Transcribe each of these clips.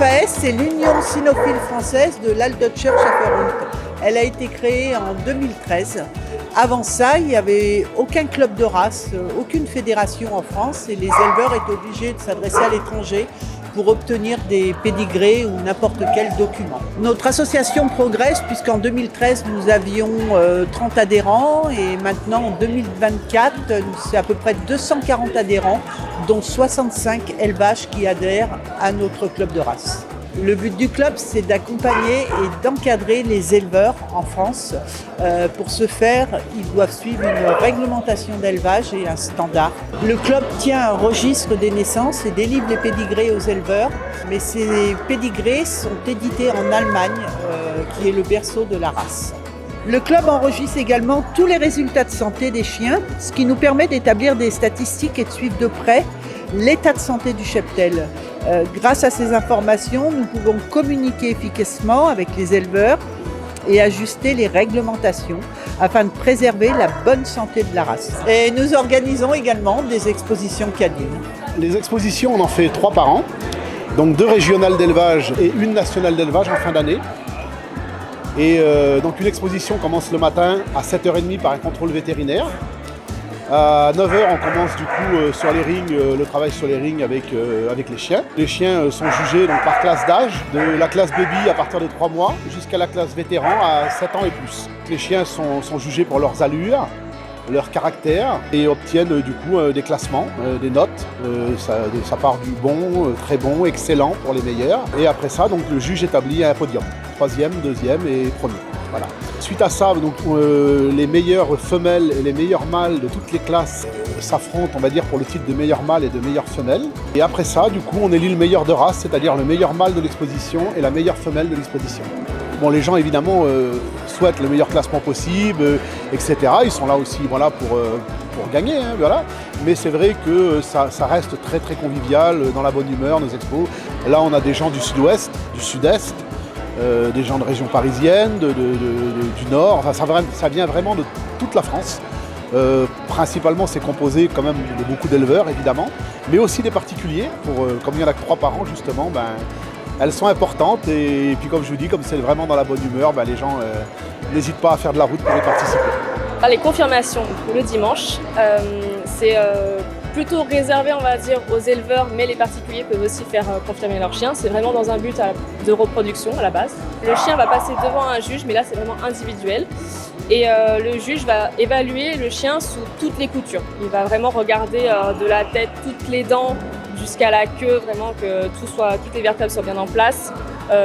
l'UCFAS, c'est l'Union cynophile française de l'Aldeutscher Schäferhund. Elle a été créée en 2013. Avant ça, il n'y avait aucun club de race, aucune fédération en France et les éleveurs étaient obligés de s'adresser à l'étranger pour obtenir des pédigrés ou n'importe quel document. Notre association progresse puisqu'en 2013, nous avions 30 adhérents et maintenant en 2024, c'est à peu près 240 adhérents, dont 65 élevages qui adhèrent à notre club de race. Le but du club, c'est d'accompagner et d'encadrer les éleveurs en France. Pour ce faire, ils doivent suivre une réglementation d'élevage et un standard. Le club tient un registre des naissances et délivre les pédigrés aux éleveurs. Mais ces pédigrés sont édités en Allemagne, qui est le berceau de la race. Le club enregistre également tous les résultats de santé des chiens, ce qui nous permet d'établir des statistiques et de suivre de près l'état de santé du cheptel. Grâce à ces informations, nous pouvons communiquer efficacement avec les éleveurs et ajuster les réglementations afin de préserver la bonne santé de la race. Et nous organisons également des expositions canines. Les expositions, on en fait 3 par an, donc 2 régionales d'élevage et 1 nationale d'élevage en fin d'année. Et donc une exposition commence le matin à 7h30 par un contrôle vétérinaire. À 9h, on commence du coup sur les rings, le travail sur les rings avec les chiens. Les chiens sont jugés donc, par classe d'âge, de la classe baby à partir de 3 mois jusqu'à la classe vétéran à 7 ans et plus. Les chiens sont jugés pour leurs allures, leur caractère et obtiennent du coup des classements, des notes. Ça part du bon, très bon, excellent pour les meilleurs. Et après ça, donc, le juge établit un podium, 3e, 2e et 1er. Voilà. Suite à ça, donc, les meilleures femelles et les meilleurs mâles de toutes les classes s'affrontent, on va dire, pour le titre de meilleur mâle et de meilleure femelle. Et après ça, du coup, on élit le meilleur de race, c'est-à-dire le meilleur mâle de l'exposition et la meilleure femelle de l'exposition. Bon, les gens, évidemment, souhaitent le meilleur classement possible, etc. Ils sont là aussi voilà, pour gagner, hein, voilà. Mais c'est vrai que ça reste très, très convivial, dans la bonne humeur, nos expos. Là, on a des gens du sud-ouest, du sud-est, des gens de région parisienne, du nord, enfin, ça vient vraiment de toute la France. Principalement, c'est composé quand même de beaucoup d'éleveurs, évidemment, mais aussi des particuliers. Comme il n'y en a que 3 par an, justement, elles sont importantes. Et puis, comme je vous dis, comme c'est vraiment dans la bonne humeur, les gens n'hésitent pas à faire de la route pour y participer. Les confirmations le dimanche, c'est plutôt réservé, on va dire, aux éleveurs, mais les particuliers peuvent aussi faire confirmer leur chien. C'est vraiment dans un but de reproduction à la base. Le chien va passer devant un juge, mais là c'est vraiment individuel. Et le juge va évaluer le chien sous toutes les coutures. Il va vraiment regarder de la tête, toutes les dents, jusqu'à la queue, vraiment que toutes les vertèbres soient bien en place.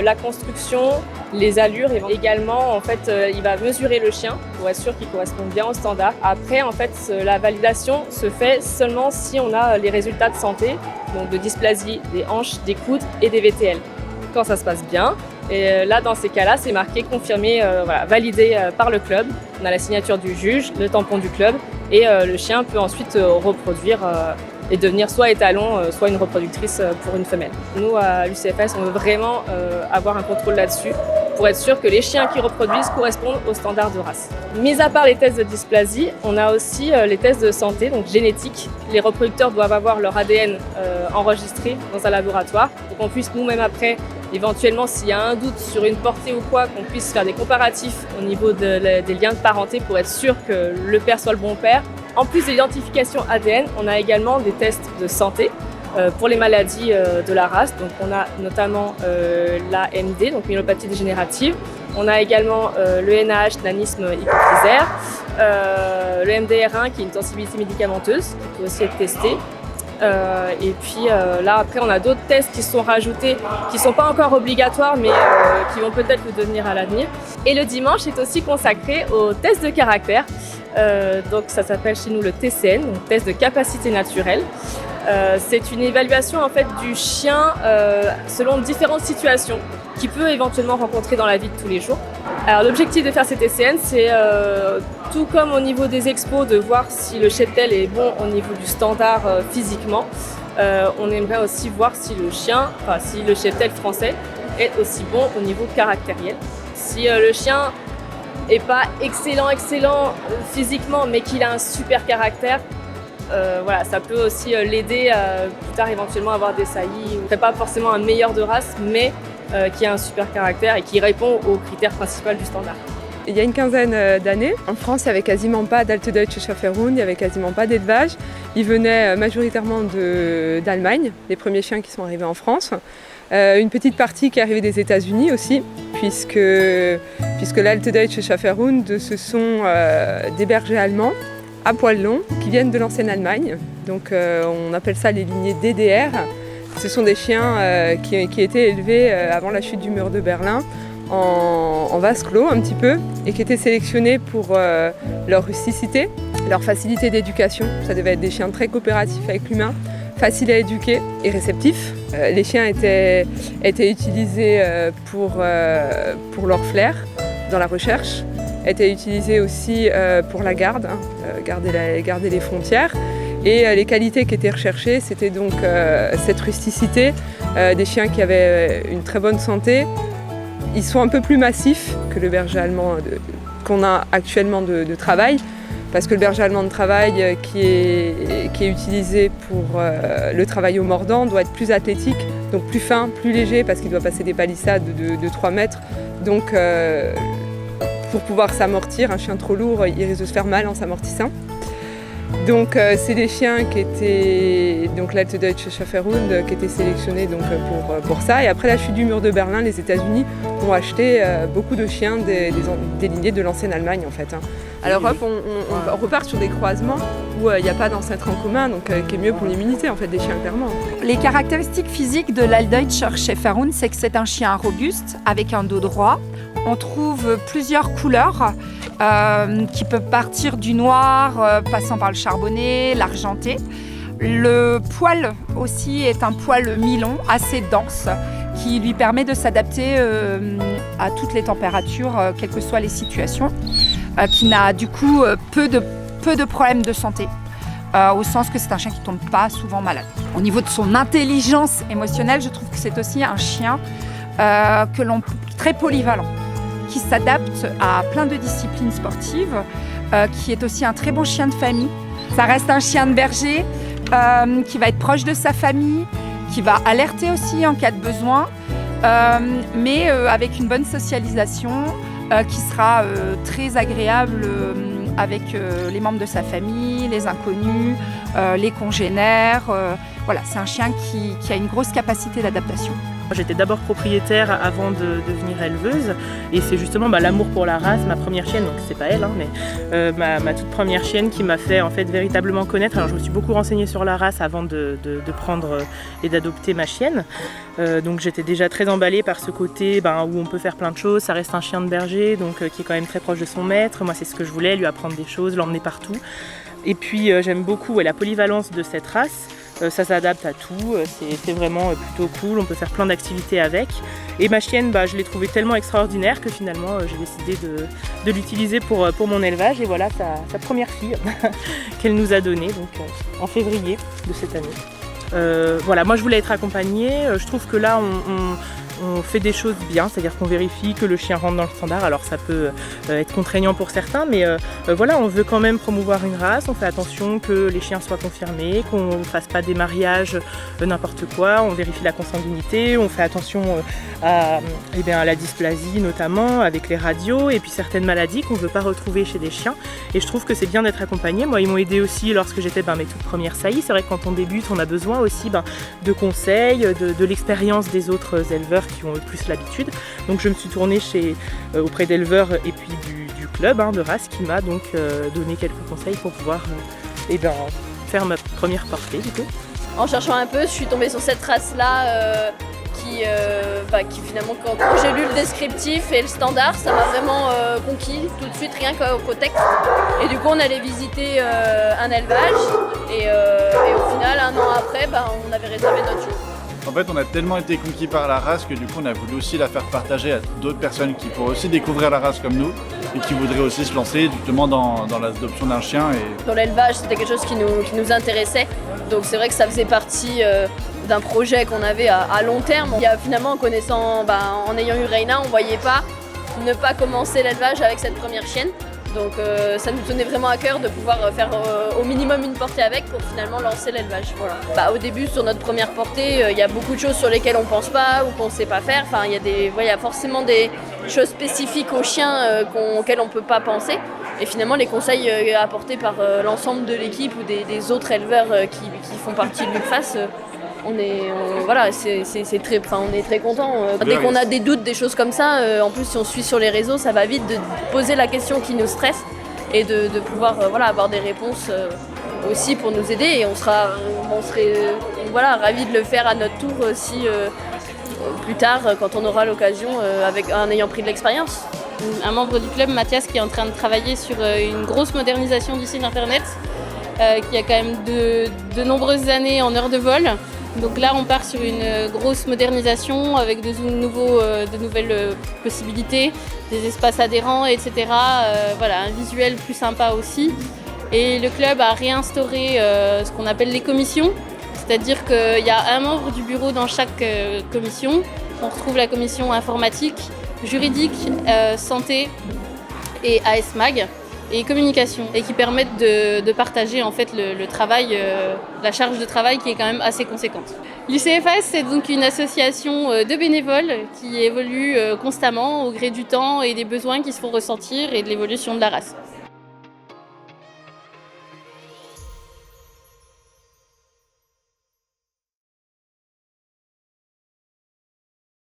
La construction, les allures, et également en fait, il va mesurer le chien pour être sûr qu'il correspond bien au standard. Après, en fait, la validation se fait seulement si on a les résultats de santé, donc de dysplasie des hanches, des coudes et des VTL. Quand ça se passe bien, et là, dans ces cas-là, c'est marqué confirmé, validé par le club. On a la signature du juge, le tampon du club, et le chien peut ensuite reproduire et devenir soit étalon, soit une reproductrice pour une femelle. Nous, à l'UCFAS, on veut vraiment avoir un contrôle là-dessus pour être sûr que les chiens qui reproduisent correspondent aux standards de race. Mis à part les tests de dysplasie, on a aussi les tests de santé, donc génétique. Les reproducteurs doivent avoir leur ADN enregistré dans un laboratoire pour qu'on puisse nous-mêmes après, éventuellement s'il y a un doute sur une portée ou quoi, qu'on puisse faire des comparatifs au niveau des liens de parenté pour être sûr que le père soit le bon père. En plus de l'identification ADN, on a également des tests de santé pour les maladies de la race. Donc on a notamment l'AMD, donc myélopathie dégénérative. On a également le NAH, nanisme hypophysaire, le MDR1 qui est une sensibilité médicamenteuse, qui peut aussi être testé. Et puis là après on a d'autres tests qui sont rajoutés, qui ne sont pas encore obligatoires mais qui vont peut-être le devenir à l'avenir. Et le dimanche est aussi consacré au test de caractère. Donc ça s'appelle chez nous le TCN, donc test de capacité naturelle. C'est une évaluation en fait du chien selon différentes situations qu'il peut éventuellement rencontrer dans la vie de tous les jours. Alors l'objectif de faire ces TCN, c'est tout comme au niveau des expos, de voir si le cheptel est bon au niveau du standard physiquement. On aimerait aussi voir si si le cheptel français est aussi bon au niveau caractériel. Si le chien est pas excellent physiquement, mais qu'il a un super caractère, voilà, ça peut aussi l'aider à plus tard éventuellement avoir des saillies. On ne fait pas forcément un meilleur de race, mais qui a un super caractère et qui répond aux critères principaux du standard. Il y a une quinzaine d'années, en France, il n'y avait quasiment pas d'Altdeutsche Schäferhund, il n'y avait quasiment pas d'élevage. Ils venaient majoritairement d'Allemagne, les premiers chiens qui sont arrivés en France. Une petite partie qui est arrivée des États-Unis aussi, puisque l'Altdeutsche Schäferhund, ce sont des bergers allemands à poil long qui viennent de l'ancienne Allemagne. Donc on appelle ça les lignées DDR. Ce sont des chiens qui étaient élevés avant la chute du mur de Berlin en vase clos un petit peu et qui étaient sélectionnés pour leur rusticité, leur facilité d'éducation. Ça devait être des chiens très coopératifs avec l'humain, faciles à éduquer et réceptifs. Les chiens étaient utilisés pour leur flair dans la recherche, étaient utilisés aussi pour la garde, garder les frontières. Et les qualités qui étaient recherchées, c'était donc cette rusticité, des chiens qui avaient une très bonne santé. Ils sont un peu plus massifs que le berger allemand qu'on a actuellement de travail, parce que le berger allemand de travail qui est utilisé pour le travail au mordant doit être plus athlétique, donc plus fin, plus léger, parce qu'il doit passer des palissades de 3 mètres. Donc pour pouvoir s'amortir, un chien trop lourd, il risque de se faire mal en s'amortissant. Donc c'est des chiens qui étaient, donc l'Altdeutsche Schäferhund, qui étaient sélectionnés donc, pour ça. Et après la chute du mur de Berlin, les États-Unis ont acheté beaucoup de chiens des lignées de l'ancienne Allemagne en fait. Alors hop, on repart sur des croisements où il n'y a pas d'ancêtre en commun, donc qui est mieux pour l'immunité en fait des chiens clairement. Les caractéristiques physiques de l'Altdeutscher Schäferhund, c'est que c'est un chien robuste avec un dos droit. On trouve plusieurs couleurs qui peuvent partir du noir, passant par le charbonné, l'argenté. Le poil aussi est un poil mi-long, assez dense, qui lui permet de s'adapter à toutes les températures, quelles que soient les situations, qui n'a du coup peu de problèmes de santé, au sens que c'est un chien qui ne tombe pas souvent malade. Au niveau de son intelligence émotionnelle, je trouve que c'est aussi un chien très polyvalent, qui s'adapte à plein de disciplines sportives, qui est aussi un très bon chien de famille. Ça reste un chien de berger qui va être proche de sa famille, qui va alerter aussi en cas de besoin, mais avec une bonne socialisation qui sera très agréable avec les membres de sa famille, les inconnus, les congénères. Voilà, c'est un chien qui a une grosse capacité d'adaptation. J'étais d'abord propriétaire avant de devenir éleveuse et c'est justement l'amour pour la race, ma première chienne, donc c'est pas elle, mais ma toute première chienne qui m'a fait en fait véritablement connaître. Alors je me suis beaucoup renseignée sur la race avant de prendre et d'adopter ma chienne, donc j'étais déjà très emballée par ce côté où on peut faire plein de choses. Ça reste un chien de berger, donc qui est quand même très proche de son maître. Moi c'est ce que je voulais, lui apprendre des choses, l'emmener partout. Et puis j'aime beaucoup la polyvalence de cette race. Ça s'adapte à tout, c'est vraiment plutôt cool, on peut faire plein d'activités avec. Et ma chienne, je l'ai trouvée tellement extraordinaire que finalement j'ai décidé de l'utiliser pour mon élevage. Et voilà sa première fille qu'elle nous a donnée donc, en février de cette année. Voilà, moi je voulais être accompagnée, je trouve que là on fait des choses bien, c'est-à-dire qu'on vérifie que le chien rentre dans le standard. Alors ça peut être contraignant pour certains, mais voilà, on veut quand même promouvoir une race, on fait attention que les chiens soient confirmés, qu'on ne fasse pas des mariages n'importe quoi, on vérifie la consanguinité, on fait attention à la dysplasie notamment, avec les radios, et puis certaines maladies qu'on ne veut pas retrouver chez des chiens. Et je trouve que c'est bien d'être accompagné. Moi, ils m'ont aidé aussi lorsque j'étais mes toutes premières saillies. C'est vrai que quand on débute, on a besoin aussi de conseils, de l'expérience des autres éleveurs qui ont plus l'habitude. Donc je me suis tournée auprès d'éleveurs et puis du club de race qui m'a donc donné quelques conseils pour pouvoir faire ma première portée du coup. En cherchant un peu, je suis tombée sur cette race-là qui finalement, quand j'ai lu le descriptif et le standard, ça m'a vraiment conquis tout de suite, rien qu'au texte. Et du coup, on allait visiter un élevage et au final, 1 an après, on avait réservé notre jour. En fait, on a tellement été conquis par la race que du coup, on a voulu aussi la faire partager à d'autres personnes qui pourraient aussi découvrir la race comme nous et qui voudraient aussi se lancer justement dans l'adoption d'un chien. Dans l'élevage, c'était quelque chose qui nous intéressait. Donc c'est vrai que ça faisait partie d'un projet qu'on avait à long terme. Il y a finalement, en ayant eu Reina, on ne voyait pas ne pas commencer l'élevage avec cette première chienne. Donc ça nous tenait vraiment à cœur de pouvoir faire au minimum une portée avec pour finalement lancer l'élevage. Voilà. Au début, sur notre première portée, il y a beaucoup de choses sur lesquelles on ne pense pas ou qu'on ne sait pas faire. Enfin, il y a forcément des choses spécifiques aux chiens auxquelles on ne peut pas penser. Et finalement, les conseils apportés par l'ensemble de l'équipe ou des autres éleveurs qui font partie de l'UCFAS, on est très contents. Dès qu'on a des doutes, des choses comme ça, en plus si on suit sur les réseaux, ça va vite de poser la question qui nous stresse et de pouvoir avoir des réponses aussi pour nous aider. Et on serait ravis de le faire à notre tour si plus tard, quand on aura l'occasion, en ayant pris de l'expérience. Un membre du club, Mathias, qui est en train de travailler sur une grosse modernisation du site internet, qui a quand même de nombreuses années en heures de vol. Donc là, on part sur une grosse modernisation avec de nouvelles possibilités, des espaces adhérents, etc. Un visuel plus sympa aussi. Et le club a réinstauré ce qu'on appelle les commissions, c'est-à-dire qu'il y a un membre du bureau dans chaque commission. On retrouve la commission informatique, juridique, santé et ASMAG et communication, et qui permettent de partager en fait le travail, la charge de travail qui est quand même assez conséquente. L'UCFAS, c'est donc une association de bénévoles qui évolue constamment au gré du temps et des besoins qui se font ressentir et de l'évolution de la race.